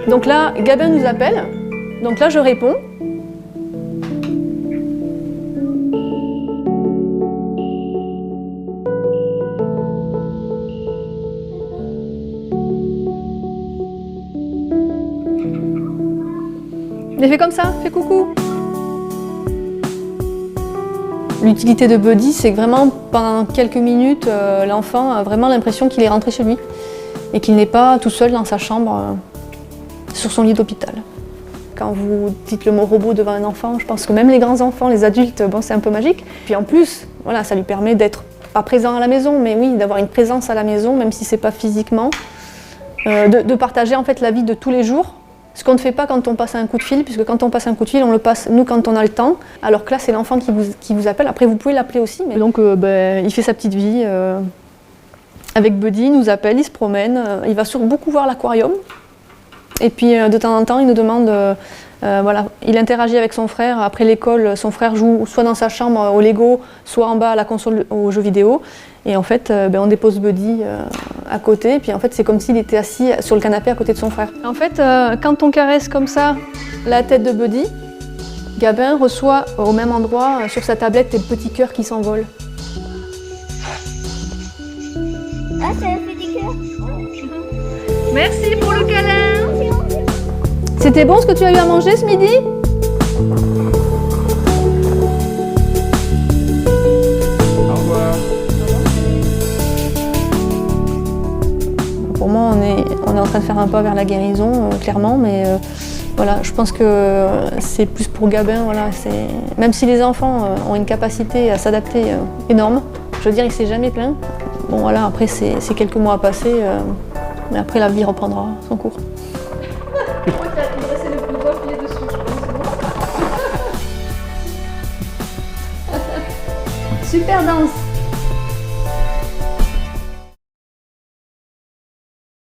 Donc là, Gabin nous appelle. Donc là, je réponds. Il fait comme ça, fais coucou. L'utilité de Buddy, c'est que vraiment pendant quelques minutes, l'enfant a vraiment l'impression qu'il est rentré chez lui et qu'il n'est pas tout seul dans sa chambre sur son lit d'hôpital. Quand vous dites le mot robot devant un enfant, je pense que même les grands enfants, les adultes, bon, c'est un peu magique. Puis en plus, voilà, ça lui permet d'être pas présent à la maison, mais oui, d'avoir une présence à la maison, même si c'est pas physiquement, de partager en fait la vie de tous les jours. Ce qu'on ne fait pas quand on passe un coup de fil, puisque quand on passe un coup de fil, on le passe nous quand on a le temps, alors que là c'est l'enfant qui vous appelle. Après vous pouvez l'appeler aussi, mais donc il fait sa petite vie avec Buddy, il nous appelle, il se promène, il va beaucoup voir l'aquarium. Et puis de temps en temps il nous demande, voilà, il interagit avec son frère. Après l'école, son frère joue soit dans sa chambre au Lego, soit en bas à la console aux jeux vidéo. Et en fait, on dépose Buddy à côté, et puis en fait, c'est comme s'il était assis sur le canapé à côté de son frère. En fait, quand on caresse comme ça la tête de Buddy, Gabin reçoit au même endroit sur sa tablette des petits cœurs qui s'envolent. Ah, ça fait des cœurs. Merci pour le câlin. C'était bon ce que tu as eu à manger ce midi? Pour moi, on est en train de faire un pas vers la guérison, clairement, mais voilà, je pense que c'est plus pour Gabin. Voilà, même si les enfants ont une capacité à s'adapter énorme, je veux dire, il ne s'est jamais plaint. Bon, voilà, après, c'est quelques mois à passer, mais après, la vie reprendra son cours. Super danse.